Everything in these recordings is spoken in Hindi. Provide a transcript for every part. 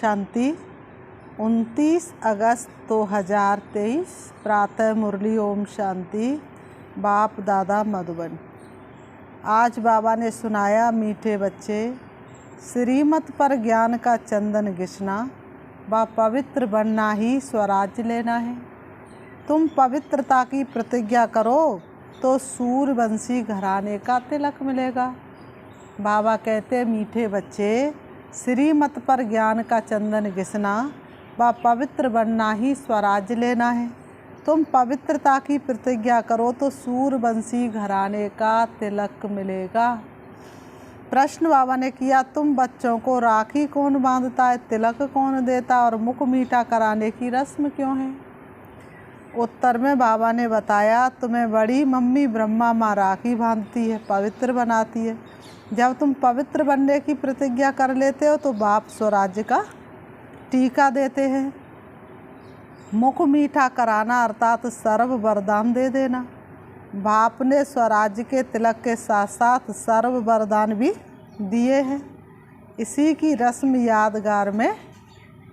शांति। 29 अगस्त 2023 प्रातः मुरली। ओम शांति। बाप दादा मधुबन। आज बाबा ने सुनाया, मीठे बच्चे, श्रीमत पर ज्ञान का चंदन घिसना व पवित्र बनना ही स्वराज्य लेना है। तुम पवित्रता की प्रतिज्ञा करो तो सूर्यवंशी घराने का तिलक मिलेगा। बाबा कहते, मीठे बच्चे, श्रीमत पर ज्ञान का चंदन घिसना व पवित्र बनना ही स्वराज्य लेना है। तुम पवित्रता की प्रतिज्ञा करो तो सूर्यवंशी घराने का तिलक मिलेगा। प्रश्न बाबा ने किया, तुम बच्चों को राखी कौन बांधता है, तिलक कौन देता और मुख मीठा कराने की रस्म क्यों है? उत्तर में बाबा ने बताया, तुम्हें बड़ी मम्मी ब्रह्मा माँ राखी बांधती है, पवित्र बनाती है। जब तुम पवित्र बनने की प्रतिज्ञा कर लेते हो तो बाप स्वराज्य का टीका देते हैं। मुख मीठा कराना अर्थात सर्व वरदान दे देना। बाप ने स्वराज्य के तिलक के साथ साथ सर्व वरदान भी दिए हैं। इसी की रस्म यादगार में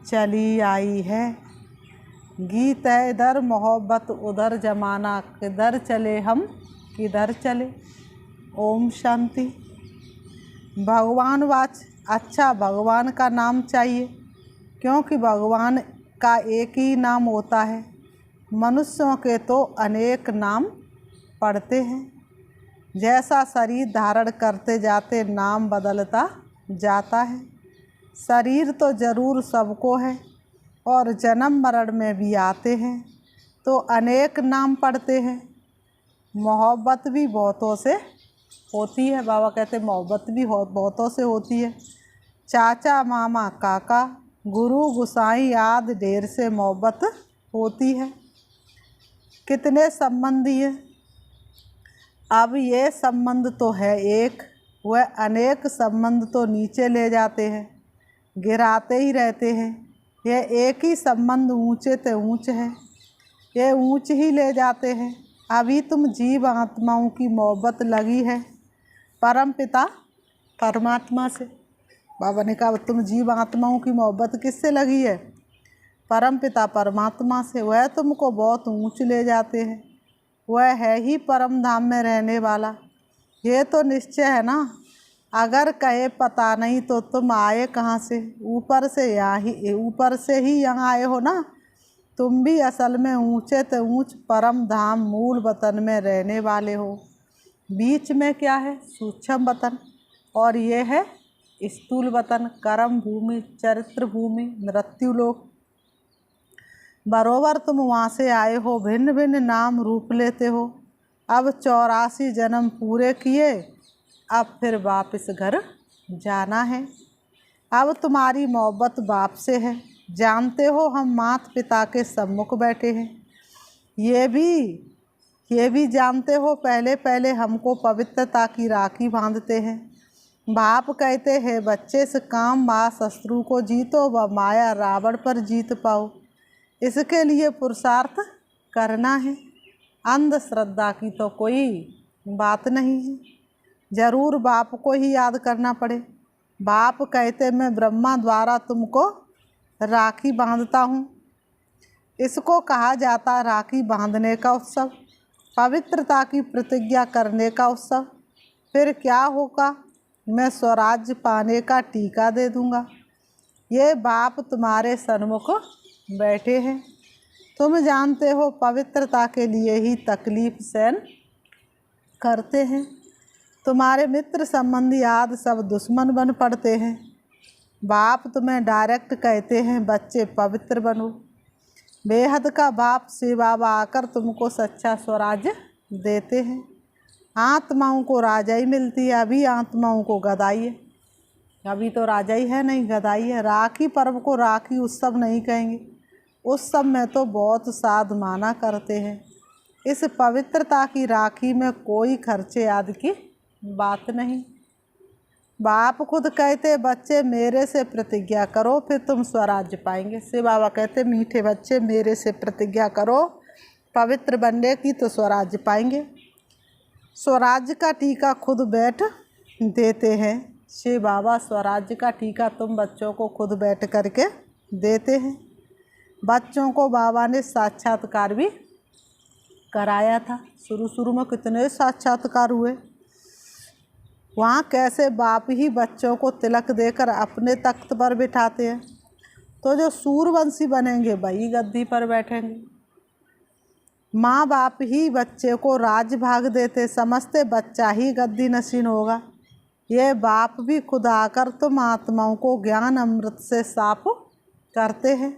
चली आई है। गीत है, इधर मोहब्बत उधर जमाना, किधर चले हम किधर चले। ओम शांति। भगवान वाच, अच्छा भगवान का नाम चाहिए, क्योंकि भगवान का एक ही नाम होता है। मनुष्यों के तो अनेक नाम पड़ते हैं। जैसा शरीर धारण करते जाते नाम बदलता जाता है। शरीर तो ज़रूर सबको है और जन्म मरण में भी आते हैं तो अनेक नाम पड़ते हैं। मोहब्बत भी बहुतों से होती है। बाबा कहते मोहब्बत भी बहुतों से होती है। चाचा मामा काका गुरु गुसाई आदि ढेर से मोहब्बत होती है। कितने संबंधी हैं? अब ये संबंध तो है एक, वह अनेक संबंध तो नीचे ले जाते हैं, गिराते ही रहते हैं। यह एक ही संबंध ऊंचे ते ऊंच है, ये ऊंच ही ले जाते हैं। अभी तुम जीव आत्माओं की मोहब्बत लगी है परम पिता परमात्मा से। बाबा ने कहा, तुम जीव आत्माओं की मोहब्बत किससे लगी है? परम पिता परमात्मा से। वह तुमको बहुत ऊंच ले जाते हैं। वह है ही परम धाम में रहने वाला। ये तो निश्चय है ना। अगर कहे पता नहीं तो तुम आए कहाँ से? ऊपर से ही यहाँ आए हो ना। तुम भी असल में ऊंचे ते ऊंच परम धाम मूल वतन में रहने वाले हो। बीच में क्या है? सूक्ष्म वतन, और ये है स्थूल वतन, कर्म भूमि, चरित्र भूमि, मृत्यु लोक। बरोबर तुम वहाँ से आए हो, भिन्न भिन्न नाम रूप लेते हो। अब 84 जन्म पूरे किए, अब फिर वापस घर जाना है। अब तुम्हारी मोहब्बत बाप से है। जानते हो हम माता पिता के सम्मुख बैठे हैं। ये भी जानते हो, पहले पहले हमको पवित्रता की राखी बांधते हैं। बाप कहते हैं, बच्चे से काम माँ शत्रु को जीतो व माया रावण पर जीत पाओ। इसके लिए पुरुषार्थ करना है। अंधश्रद्धा की तो कोई बात नहीं है। जरूर बाप को ही याद करना पड़े। बाप कहते, मैं ब्रह्मा द्वारा तुमको राखी बांधता हूँ। इसको कहा जाता राखी बांधने का उत्सव, पवित्रता की प्रतिज्ञा करने का उत्सव। फिर क्या होगा? मैं स्वराज्य पाने का टीका दे दूँगा। ये बाप तुम्हारे सन्मुख बैठे हैं। तुम जानते हो पवित्रता के लिए ही तकलीफ सहन करते हैं। तुम्हारे मित्र संबंधी आदि सब दुश्मन बन पड़ते हैं। बाप तुम्हें डायरेक्ट कहते हैं, बच्चे पवित्र बनो। बेहद का बाप से बाबा आकर तुमको सच्चा स्वराज्य देते हैं। आत्माओं को राजाई मिलती है, अभी आत्माओं को गदाई है। अभी तो राजाई है नहीं, गदाई है। राखी पर्व को राखी उत्सव नहीं कहेंगे। उत्सव में तो बहुत साध माना करते हैं। इस पवित्रता की राखी में कोई खर्चे आदि की बात नहीं। बाप खुद कहते, बच्चे मेरे से प्रतिज्ञा करो फिर तुम स्वराज्य पाएंगे। से बाबा कहते, मीठे बच्चे मेरे से प्रतिज्ञा करो पवित्र बनने की तो स्वराज्य पाएंगे। स्वराज्य का टीका खुद बैठ देते हैं। शिव बाबा स्वराज्य का टीका तुम बच्चों को खुद बैठ करके देते हैं। बच्चों को बाबा ने साक्षात्कार भी कराया था। शुरू में कितने साक्षात्कार हुए। वहाँ कैसे बाप ही बच्चों को तिलक देकर अपने तख्त पर बिठाते हैं, तो जो सूरवंशी बनेंगे वही गद्दी पर बैठेंगे। माँ बाप ही बच्चे को राजभाग देते, समझते बच्चा ही गद्दी नशीन होगा। ये बाप भी खुद आकर तुम आत्माओं को ज्ञान अमृत से साफ करते हैं।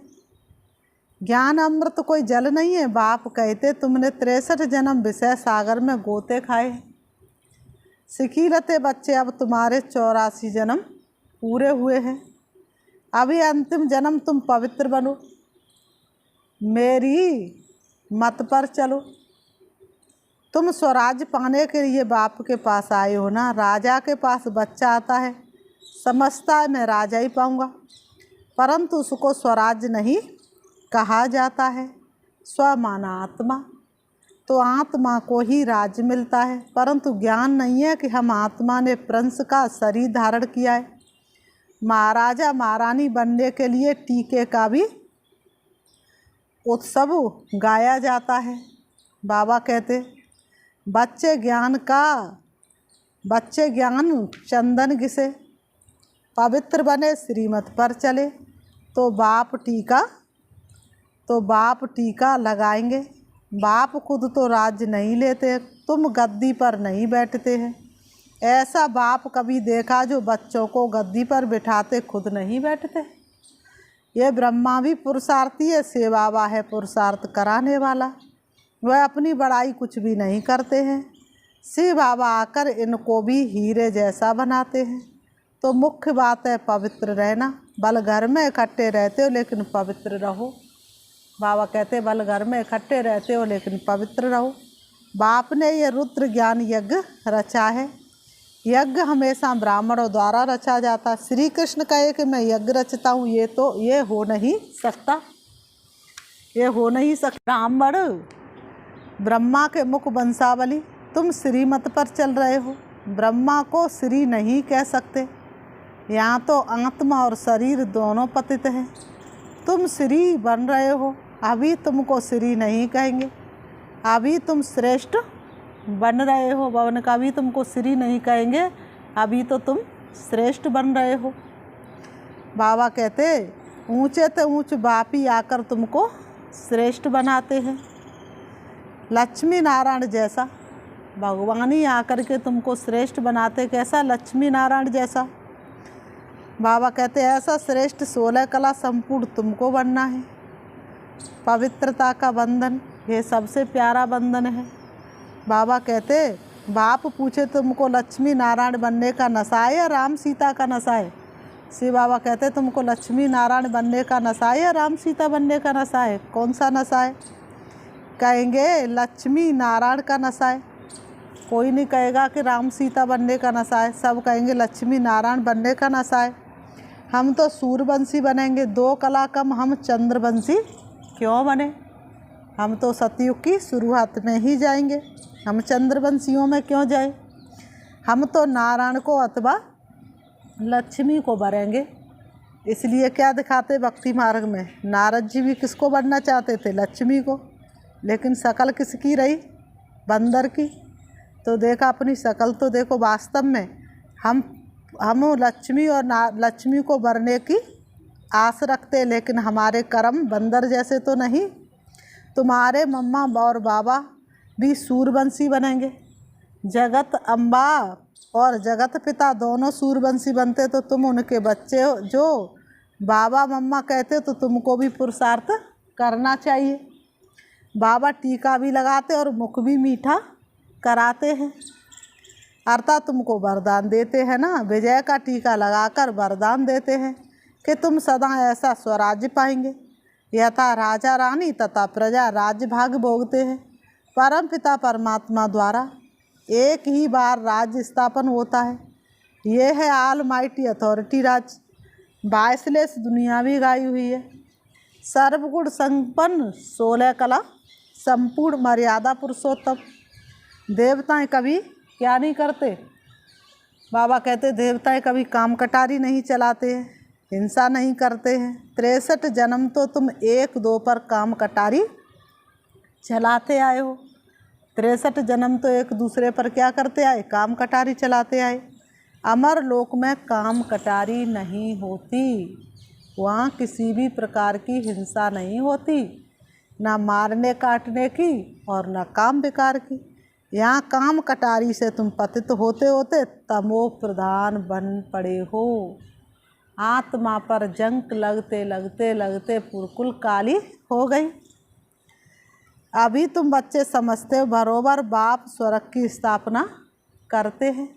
ज्ञान अमृत कोई जल नहीं है। बाप कहते तुमने 63 जन्म विषय सागर में गोते खाए। सीखी लेते बच्चे, अब तुम्हारे 84 जन्म पूरे हुए हैं। अभी अंतिम जन्म तुम पवित्र बनो, मेरी मत पर चलो। तुम स्वराज पाने के लिए बाप के पास आए हो ना। राजा के पास बच्चा आता है, समझता है मैं राजा ही पाऊंगा, परंतु उसको स्वराज नहीं कहा जाता है। स्व माना आत्मा, तो आत्मा को ही राज मिलता है, परंतु ज्ञान नहीं है कि हम आत्मा ने प्रिंस का शरीर धारण किया है। महाराजा महारानी बनने के लिए टीके का भी उत्सव गाया जाता है। बाबा कहते बच्चे ज्ञान चंदन घिसे, पवित्र बने श्रीमत पर चले, तो बाप टीका लगाएंगे। बाप खुद तो राज्य नहीं लेते, तुम गद्दी पर नहीं बैठते हैं। ऐसा बाप कभी देखा जो बच्चों को गद्दी पर बिठाते खुद नहीं बैठते। ये ब्रह्मा भी पुरुषार्थी है, शिव बाबा है पुरुषार्थ कराने वाला। वह अपनी बड़ाई कुछ भी नहीं करते हैं। शिव बाबा आकर इनको भी हीरे जैसा बनाते हैं। तो मुख्य बात है पवित्र रहना। बल घर में इकट्ठे रहते हो लेकिन पवित्र रहो। बाबा कहते बल घर में इकट्ठे रहते हो लेकिन पवित्र रहो। बाप ने ये रुद्र ज्ञान यज्ञ रचा है। यज्ञ हमेशा ब्राह्मणों द्वारा रचा जाता। श्री कृष्ण कहे कि मैं यज्ञ रचता हूँ, ये हो नहीं सकता। ये हो नहीं सकता। ब्राह्मण ब्रह्मा के मुख वंशावली, तुम श्रीमत पर चल रहे हो। ब्रह्मा को श्री नहीं कह सकते। यहाँ तो आत्मा और शरीर दोनों पतित हैं। तुम श्री बन रहे हो, अभी तुमको श्री नहीं कहेंगे। अभी तुम श्रेष्ठ बन रहे हो, भवन का भी तुमको श्री नहीं कहेंगे, अभी तो तुम श्रेष्ठ बन रहे हो। बाबा कहते ऊंचे से ऊंच बाप ही आकर तुमको श्रेष्ठ बनाते हैं। लक्ष्मी नारायण जैसा भगवान ही आकर के तुमको श्रेष्ठ बनाते। कैसा? लक्ष्मी नारायण जैसा। बाबा कहते ऐसा श्रेष्ठ 16 कला संपूर्ण तुमको बनना है। पवित्रता का बंधन, ये सबसे प्यारा बंधन है। बाबा कहते बाप पूछे तुमको लक्ष्मी नारायण बनने का नशा है या राम सीता का नशा है? शिव बाबा कहते तुमको लक्ष्मी नारायण बनने का नशा है या राम सीता बनने का नशा है? कौन सा नशा है? कहेंगे लक्ष्मी नारायण का नशा है। कोई नहीं कहेगा कि राम सीता बनने का नशा है, सब कहेंगे लक्ष्मी नारायण बनने का नशा है। हम तो सूर्यवंशी बनेंगे, 2 कला कम हम चंद्रवंशी क्यों बने? हम तो सतयुग की शुरुआत में ही जाएंगे, हम चंद्रवंशियों में क्यों जाए? हम तो नारायण को अथवा लक्ष्मी को बनेंगे। इसलिए क्या दिखाते भक्ति मार्ग में? नारद जी भी किसको बनना चाहते थे? लक्ष्मी को। लेकिन शकल किसकी रही? बंदर की। तो देखा अपनी शकल तो देखो। वास्तव में हम लक्ष्मी और लक्ष्मी को बनने की आस रखते, लेकिन हमारे कर्म बंदर जैसे तो नहीं। तुम्हारे मम्मा और बाबा भी सूर्यवंशी बनेंगे। जगत अम्बा और जगत पिता दोनों सूर्यवंशी बनते, तो तुम उनके बच्चे हो। जो बाबा मम्मा कहते तो तुमको भी पुरुषार्थ करना चाहिए। बाबा टीका भी लगाते और मुख भी मीठा कराते हैं, अर्थात तुमको वरदान देते हैं ना। विजय का टीका लगाकर वरदान देते हैं कि तुम सदा ऐसा स्वराज्य पाएंगे। यथा राजा रानी तथा प्रजा राज्य भाग भोगते हैं। परम पिता परमात्मा द्वारा एक ही बार राज्य स्थापन होता है। ये है ऑल माइटी अथॉरिटी राज। 22 दुनिया भी गाई हुई है। सर्वगुण संपन्न 16 कला संपूर्ण मर्यादा पुरुषोत्तम। देवताएं कभी क्या नहीं करते? बाबा कहते देवताएं कभी काम कटारी नहीं चलाते हैं, हिंसा नहीं करते हैं। 63 जन्म तो तुम 1-2 पर काम कटारी चलाते आए हो। 63 जन्म तो एक दूसरे पर क्या करते आए? काम कटारी चलाते आए। अमर लोक में काम कटारी नहीं होती, वहाँ किसी भी प्रकार की हिंसा नहीं होती, ना मारने काटने की और ना काम बेकार की। यहाँ काम कटारी से तुम पतित होते होते तमो प्रधान बन पड़े हो। आत्मा पर जंक लगते लगते लगते पुरकुल काली हो गई। अभी तुम बच्चे समझते हो बरोबर बाप स्वर्ग की स्थापना करते हैं,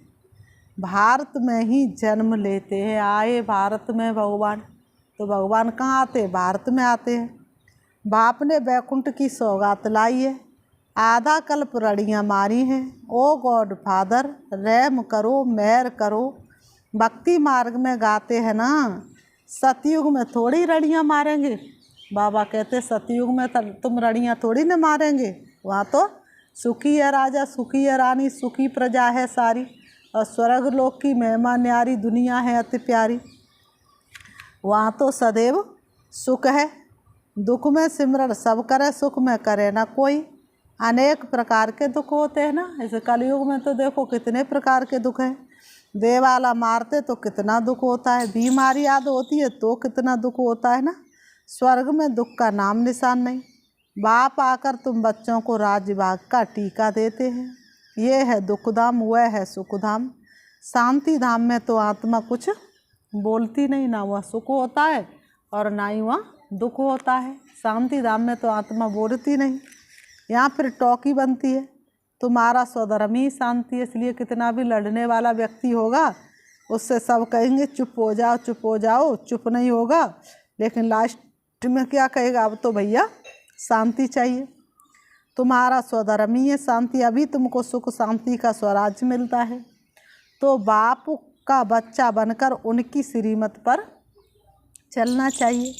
भारत में ही जन्म लेते हैं। आए भारत में भगवान, तो भगवान कहाँ आते? भारत में आते हैं। बाप ने बैकुंठ की सौगात लाई है, आधा कल्प रड़ियाँ मारी हैं। ओ गॉड फादर रहम करो, मेहर करो। भक्ति मार्ग में गाते हैं ना, सतयुग में थोड़ी रड़ियाँ मारेंगे। बाबा कहते सतयुग में तुम रड़ियाँ थोड़ी न मारेंगे, वहाँ तो सुखी है राजा, सुखी है रानी, सुखी प्रजा है सारी, और स्वर्ग लोक की महिमा न्यारी दुनिया है अति प्यारी। वहाँ तो सदैव सुख है, दुख में सिमरन सब करे, सुख में करे ना कोई। अनेक प्रकार के दुख होते हैं ना, ऐसे कलयुग में तो देखो कितने प्रकार के दुख हैं। देवाला मारते तो कितना दुख होता है, बीमारी याद होती है तो कितना दुख होता है ना। स्वर्ग में दुख का नाम निशान नहीं। बाप आकर तुम बच्चों को राजभाग का टीका देते हैं। ये है दुखधाम, वह है सुखधाम। शांति धाम में तो आत्मा कुछ बोलती नहीं, ना वह सुख होता है और ना ही वह दुख होता है। शांति धाम में तो आत्मा बोलती नहीं, यहाँ फिर टॉकी बनती है। तुम्हारा स्वधर्म ही शांति है, इसलिए कितना भी लड़ने वाला व्यक्ति होगा उससे सब कहेंगे चुप हो जाओ, चुप हो जाओ, चुप नहीं होगा, लेकिन लास्ट में क्या कहेगा? अब तो भैया शांति चाहिए। तुम्हारा स्वधर्म ही है शांति, अभी तुमको सुख शांति का स्वराज्य मिलता है। तो बाप का बच्चा बनकर उनकी श्रीमत पर चलना चाहिए।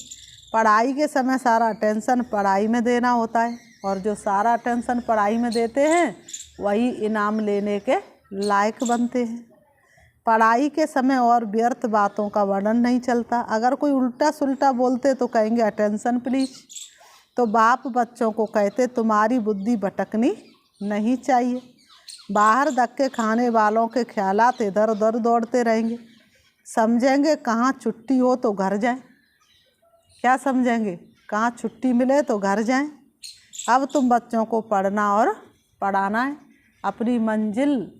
पढ़ाई के समय सारा टेंशन पढ़ाई में देना होता है, और जो सारा टेंशन पढ़ाई में देते हैं वही इनाम लेने के लायक बनते हैं। पढ़ाई के समय और व्यर्थ बातों का वर्णन नहीं चलता। अगर कोई उल्टा सुल्टा बोलते तो कहेंगे अटेंशन प्लीज। तो बाप बच्चों को कहते तुम्हारी बुद्धि भटकनी नहीं चाहिए। बाहर धक्के खाने वालों के ख्यालात इधर उधर दौड़ते रहेंगे। समझेंगे कहाँ छुट्टी हो तो घर जाएं। क्या समझेंगे? कहाँ छुट्टी मिले तो घर जाएं। अब तुम बच्चों को पढ़ना और पढ़ाना है। अपनी मंजिल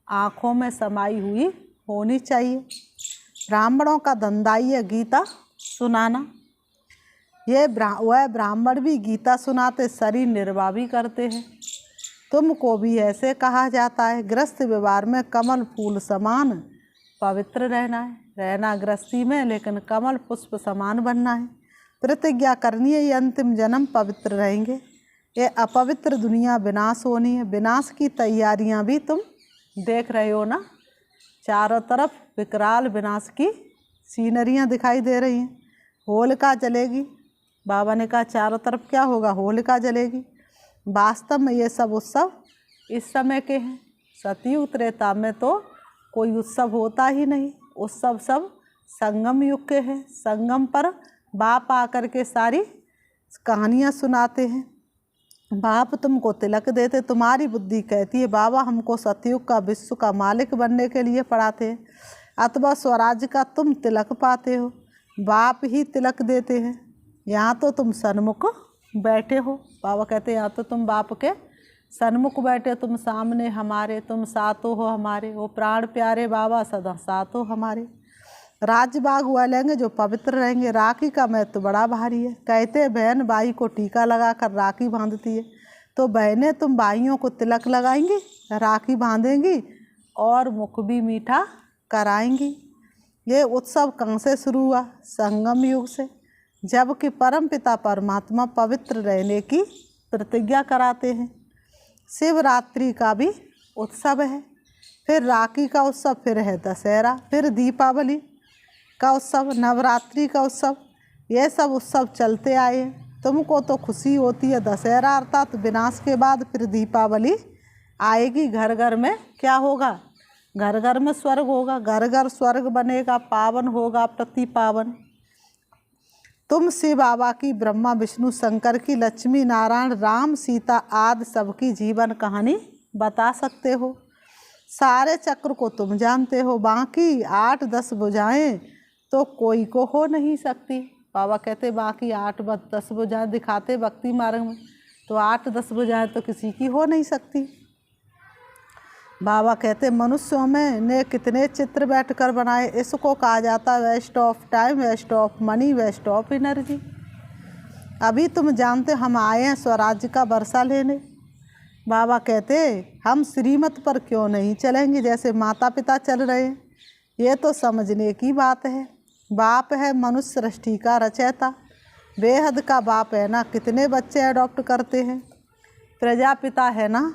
आँखों में समाई हुई होनी चाहिए। ब्राह्मणों का धंधा ही है गीता सुनाना। ये वह ब्राह्मण भी गीता सुनाते शरीर निर्वाह भी करते हैं। तुमको भी ऐसे कहा जाता है। गृहस्थ व्यवहार में कमल फूल समान पवित्र रहना है। रहना गृहस्थी में, लेकिन कमल पुष्प समान बनना है। प्रतिज्ञा करनी है ये अंतिम जन्म पवित्र रहेंगे। ये अपवित्र दुनिया विनाश होनी है। विनाश की तैयारियां भी तुम देख रहे हो ना, चारों तरफ विकराल विनाश की सीनरियां दिखाई दे रही हैं। होलिका जलेगी। बाबा ने कहा चारों तरफ क्या होगा? होलिका जलेगी। वास्तव में ये सब उत्सव इस समय के हैं। सतयुग त्रेता में तो कोई उत्सव होता ही नहीं। उत्सव सब संगम युग के हैं। संगम पर बाप आकर के सारी कहानियाँ सुनाते हैं। बाप तुमको तिलक देते। तुम्हारी बुद्धि कहती है बाबा हमको सतयुग का विश्व का मालिक बनने के लिए पढ़ाते हैं, अथवा स्वराज्य का तुम तिलक पाते हो। बाप ही तिलक देते हैं। यहाँ तो तुम सन्मुख बैठे हो। बाबा कहते हैं यहाँ तो तुम बाप के सन्मुख बैठे, तुम सामने हमारे, तुम साथों हो हमारे। वो प्राण प्यारे बाबा सदा साथों हमारे। राजबाग हुआ लेंगे जो पवित्र रहेंगे। राखी का महत्व बड़ा भारी है। कहते हैं बहन भाई को टीका लगाकर राखी बांधती है, तो बहनें तुम भाइयों को तिलक लगाएंगी, राखी बांधेंगी और मुख भी मीठा कराएंगी। ये उत्सव कहाँ से शुरू हुआ? संगम युग से, जबकि परमपिता परमात्मा पवित्र रहने की प्रतिज्ञा कराते हैं। शिवरात्रि का भी उत्सव है, फिर राखी का उत्सव, फिर है दशहरा, फिर दीपावली का उत्सव, नवरात्रि का उत्सव। ये सब उत्सव चलते आए हैं। तुमको तो खुशी होती है दशहरा अर्थात विनाश के बाद फिर दीपावली आएगी। घर घर में क्या होगा? घर घर में स्वर्ग होगा, घर घर स्वर्ग बनेगा, पावन होगा प्रति पावन। तुम शिव बाबा की, ब्रह्मा विष्णु शंकर की, लक्ष्मी नारायण राम सीता आदि सबकी जीवन कहानी बता सकते हो। सारे चक्र को तुम जानते हो, बाकी 8-10 भुजाएं तो कोई को हो नहीं सकती। बाबा कहते बाकी 8-10 भुजाएं दिखाते भक्ति मार्ग में, तो 8-10 भुजाएं तो किसी की हो नहीं सकती। बाबा कहते मनुष्यों में ने कितने चित्र बैठकर बनाए, इसको कहा जाता है waste of time, waste of money, waste of energy. अभी तुम जानते हम आए हैं स्वराज्य का वर्षा लेने। बाबा कहते हम श्रीमत पर क्यों नहीं चलेंगे जैसे माता पिता चल रहे हैं, ये तो समझने की बात है। बाप है मनुष्य सृष्टि का रचयिता, बेहद का बाप है ना, कितने बच्चे अडॉप्ट करते हैं। प्रजापिता है ना,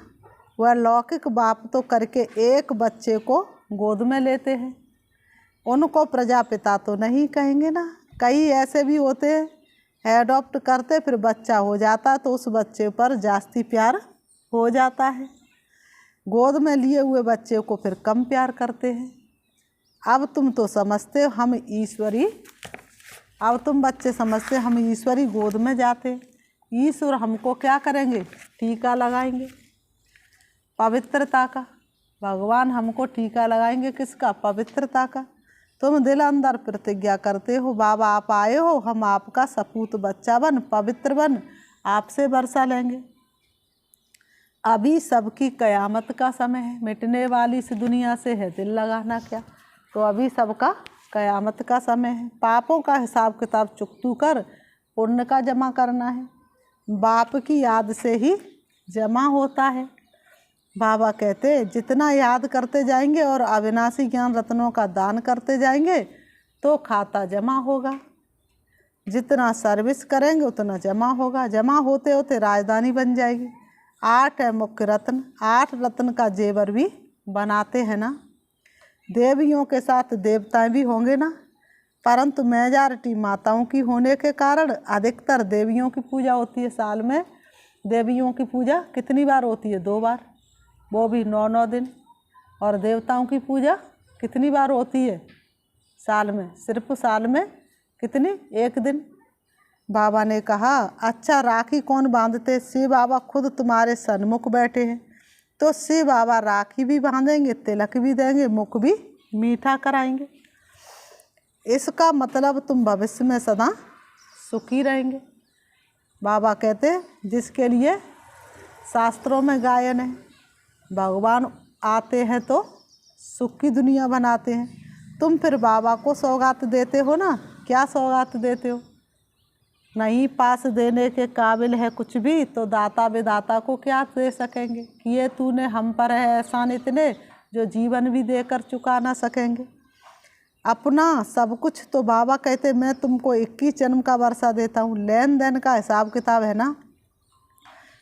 वह लौकिक बाप तो करके एक बच्चे को गोद में लेते हैं, उनको प्रजापिता तो नहीं कहेंगे ना। कई ऐसे भी होते हैं एडॉप्ट करते फिर बच्चा हो जाता तो उस बच्चे पर जास्ती प्यार हो जाता है, गोद में लिए हुए बच्चे को फिर कम प्यार करते हैं। अब तुम तो समझते हो हम ईश्वरी, अब तुम बच्चे समझते हम ईश्वरी गोद में जाते, ईश्वर हमको क्या करेंगे, टीका लगाएंगे पवित्रता का। भगवान हमको टीका लगाएंगे किसका, पवित्रता का। तुम दिल अंदर प्रतिज्ञा करते हो बाबा आप आए हो, हम आपका सपूत बच्चा बन, पवित्र बन, आपसे वर्षा लेंगे। अभी सबकी कयामत का समय है, मिटने वाली इस दुनिया से है दिल लगाना क्या, तो अभी सबका कयामत का समय है। पापों का हिसाब किताब चुकतू कर पुण्य का जमा करना है, बाप की याद से ही जमा होता है। बाबा कहते जितना याद करते जाएंगे और अविनाशी ज्ञान रत्नों का दान करते जाएंगे तो खाता जमा होगा, जितना सर्विस करेंगे उतना जमा होगा, जमा होते होते राजधानी बन जाएगी। 8 है मुख्य रत्न, 8 रत्न का जेवर भी बनाते हैं ना। देवियों के साथ देवताएं भी होंगे ना, परंतु मेजॉरिटी माताओं की होने के कारण अधिकतर देवियों की पूजा होती है। साल में देवियों की पूजा कितनी बार होती है, 2 बार, वो भी 9-9 दिन। और देवताओं की पूजा कितनी बार होती है साल में, सिर्फ साल में कितनी, 1 दिन। बाबा ने कहा अच्छा राखी कौन बांधते, शिव बाबा खुद तुम्हारे सन्मुख बैठे हैं, तो शिव बाबा राखी भी बांधेंगे, तिलक भी देंगे, मुख भी मीठा कराएंगे। इसका मतलब तुम भविष्य में सदा सुखी रहेंगे। बाबा कहते जिसके लिए शास्त्रों में गायन है, भगवान आते हैं तो सुख की दुनिया बनाते हैं। तुम फिर बाबा को सौगात देते हो ना, क्या सौगात देते हो, नहीं पास देने के काबिल है कुछ भी तो दाता विदाता को क्या दे सकेंगे, किए तूने हम पर है एहसान इतने जो जीवन भी देकर चुका ना सकेंगे। अपना सब कुछ तो बाबा कहते मैं तुमको 21 जन्म का वर्षा देता हूँ। लेन देन का हिसाब किताब है ना,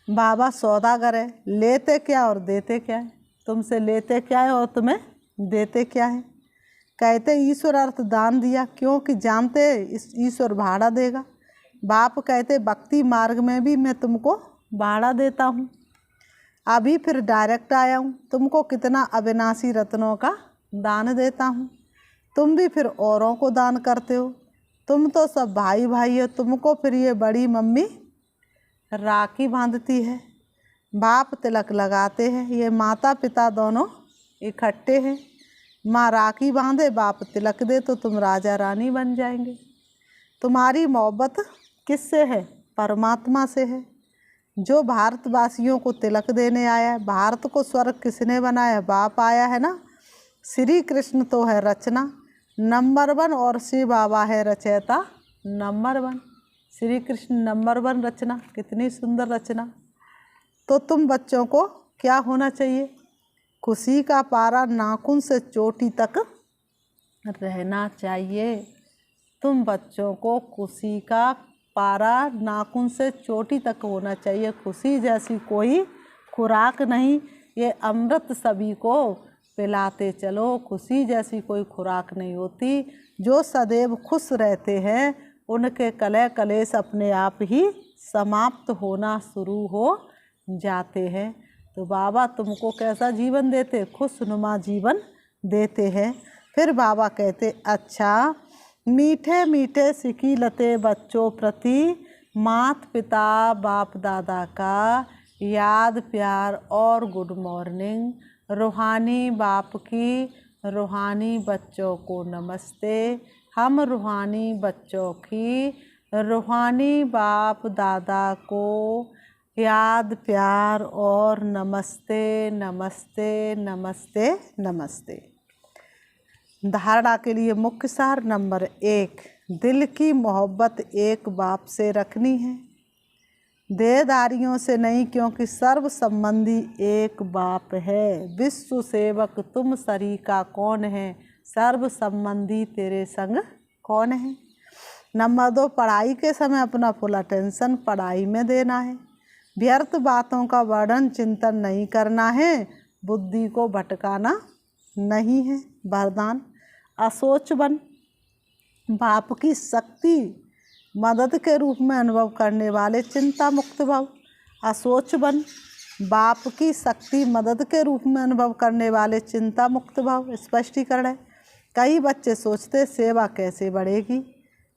बाबा सौदागर है, लेते क्या और देते क्या है, तुमसे लेते क्या है और तुम्हें देते क्या है। कहते ईश्वर अर्थ दान दिया क्योंकि जानते इस ईश्वर भाड़ा देगा। बाप कहते भक्ति मार्ग में भी मैं तुमको भाड़ा देता हूँ। अभी फिर डायरेक्ट आया हूँ, तुमको कितना अविनाशी रत्नों का दान देता हूँ, तुम भी फिर औरों को दान करते हो। तुम तो सब भाई भाई हो, तुमको फिर ये बड़ी मम्मी राखी बांधती है, बाप तिलक लगाते हैं, ये माता पिता दोनों इकट्ठे हैं। माँ राखी बांधे, बाप तिलक दे तो तुम राजा रानी बन जाएंगे। तुम्हारी मोहब्बत किससे है, परमात्मा से है जो भारतवासियों को तिलक देने आया है। भारत को स्वर्ग किसने बनाया, बाप आया है ना। श्री कृष्ण तो है रचना नंबर 1 और शिव बाबा है रचयिता नंबर 1। श्री कृष्ण नंबर 1 रचना, कितनी सुंदर रचना। तो तुम बच्चों को क्या होना चाहिए, खुशी का पारा नाखून से चोटी तक रहना चाहिए। तुम बच्चों को खुशी का पारा नाखून से चोटी तक होना चाहिए। खुशी जैसी कोई खुराक नहीं, ये अमृत सभी को पिलाते चलो। खुशी जैसी कोई खुराक नहीं होती। जो सदैव खुश रहते हैं उनके कलह कलेश अपने आप ही समाप्त होना शुरू हो जाते हैं। तो बाबा तुमको कैसा जीवन देते, खुशनुमा जीवन देते हैं। फिर बाबा कहते, अच्छा मीठे मीठे सिकीलते बच्चों प्रति माता पिता बाप दादा का याद प्यार और गुड मॉर्निंग। रूहानी बाप की रूहानी बच्चों को नमस्ते। हम रूहानी बच्चों की रूहानी बाप दादा को याद प्यार और नमस्ते नमस्ते नमस्ते नमस्ते। धारणा के लिए मुख्य सार नंबर 1, दिल की मोहब्बत एक बाप से रखनी है, देहधारियों से नहीं, क्योंकि सर्व संबंधी एक बाप है। विश्व सेवक तुम सरीका कौन है, सर्व संबंधी तेरे संग कौन है। नंबर 2, पढ़ाई के समय अपना फुल अटेंशन पढ़ाई में देना है, व्यर्थ बातों का वर्णन चिंतन नहीं करना है, बुद्धि को भटकाना नहीं है। वरदान, असोच बन बाप की शक्ति मदद के रूप में अनुभव करने वाले चिंता मुक्त भव। असोच बन बाप की शक्ति मदद के रूप में अनुभव करने वाले चिंता मुक्त भव। स्पष्टीकरण है, कई बच्चे सोचते सेवा कैसे बढ़ेगी,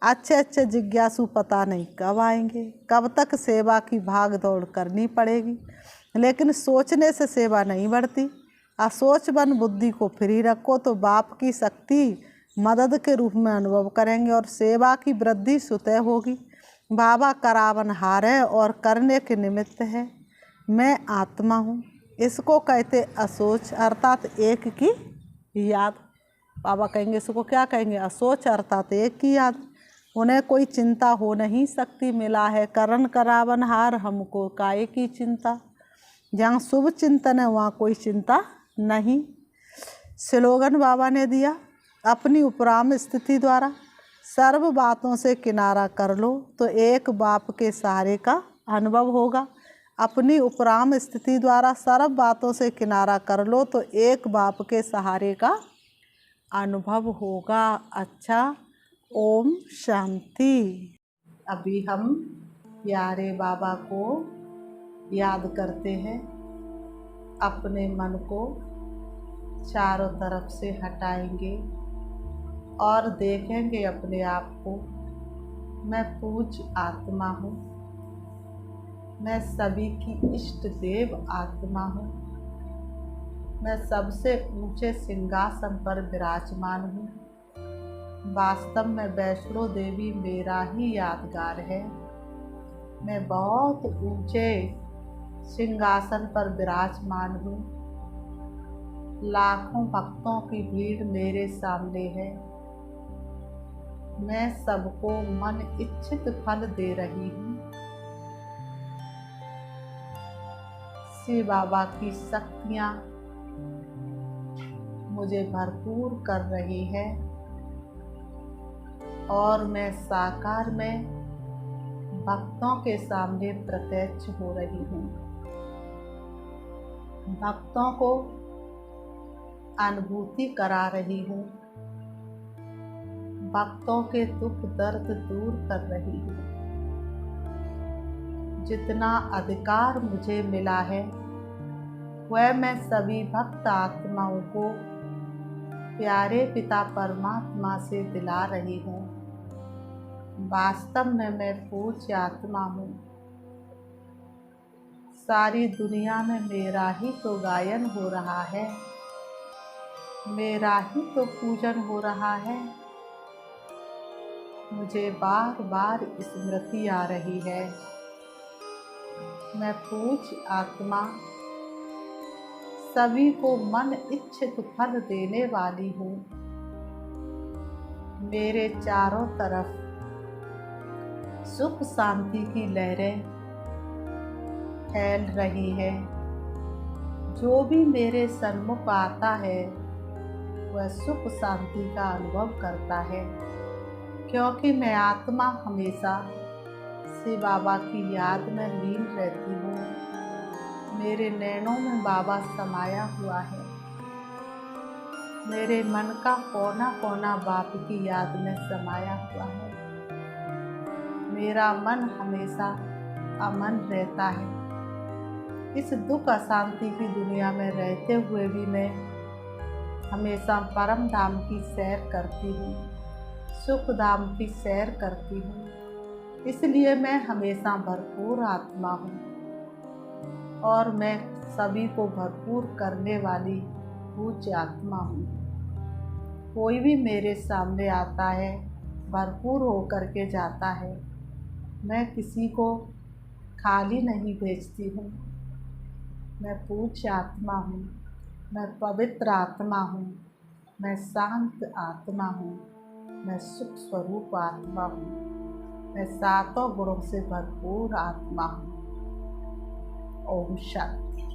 अच्छे अच्छे जिज्ञासु पता नहीं कब आएंगे, कब तक सेवा की भाग दौड़ करनी पड़ेगी, लेकिन सोचने से सेवा नहीं बढ़ती। असोच बन बुद्धि को फ्री रखो तो बाप की शक्ति मदद के रूप में अनुभव करेंगे और सेवा की वृद्धि स्वतः होगी। बाबा करावनहार है और करने के निमित्त है। मैं आत्मा हूँ, इसको कहते असोच, अर्थात एक की याद। बाबा कहेंगे इसको क्या कहेंगे, असोच अर्थात एक की याद। उन्हें कोई चिंता हो नहीं सकती, मिला है करण करावनहार, हमको काहे की चिंता। जहाँ शुभ चिंतन है वहाँ कोई चिंता नहीं। स्लोगन बाबा ने दिया, अपनी उपराम स्थिति द्वारा सर्व बातों से किनारा कर लो तो एक बाप के सहारे का अनुभव होगा। अपनी उपराम स्थिति द्वारा सर्व बातों से किनारा कर लो तो एक बाप के सहारे का अनुभव होगा। अच्छा, ओम शांति। अभी हम प्यारे बाबा को याद करते हैं, अपने मन को चारों तरफ से हटाएंगे और देखेंगे अपने आप को, मैं पूज्य आत्मा हूँ, मैं सभी की इष्ट देव आत्मा हूँ, मैं सबसे ऊंचे सिंहासन पर विराजमान हूँ। वास्तव में वैष्णो देवी मेरा ही यादगार है। मैं बहुत ऊंचे सिंहासन पर विराजमान हूँ, लाखों भक्तों की भीड़ मेरे सामने है। मैं सबको मन इच्छित फल दे रही हूँ। श्री बाबा की शक्तियाँ मुझे भरपूर कर रही है और मैं साकार में भक्तों के सामने प्रत्यक्ष हो रही हूँ। भक्तों को अनुभूति करा रही हूँ, भक्तों के दुख दर्द दूर कर रही हूँ। जितना अधिकार मुझे मिला है वह मैं सभी भक्त आत्माओं को प्यारे पिता परमात्मा से दिला रही हूँ। वास्तव में मैं पूज्य आत्मा हूँ। सारी दुनिया में मेरा ही तो गायन हो रहा है, मेरा ही तो पूजन हो रहा है। मुझे बार बार स्मृति आ रही है, मैं पूज्य आत्मा सभी को मन इच्छित फल देने वाली हूँ। मेरे चारों तरफ सुख शांति की लहरें फैल रही है। जो भी मेरे सन्मुख आता है वह सुख शांति का अनुभव करता है, क्योंकि मैं आत्मा हमेशा श्री बाबा की याद में लीन रहती हूँ। मेरे नैनों में बाबा समाया हुआ है। मेरे मन का कोना कोना बाप की याद में समाया हुआ है। मेरा मन हमेशा अमन रहता है। इस दुख अशांति की दुनिया में रहते हुए भी मैं हमेशा परम धाम की सैर करती हूँ, सुख धाम की सैर करती हूँ, इसलिए मैं हमेशा भरपूर आत्मा हूँ और मैं सभी को भरपूर करने वाली पूज्य आत्मा हूँ। कोई भी मेरे सामने आता है, भरपूर होकर के जाता है। मैं किसी को खाली नहीं भेजती हूँ। मैं पूज्य आत्मा हूँ, मैं पवित्र आत्मा हूँ, मैं शांत आत्मा हूँ, मैं सुख स्वरूप आत्मा हूँ, मैं सातों गुणों से भरपूर आत्मा हूँ। ओम शांति।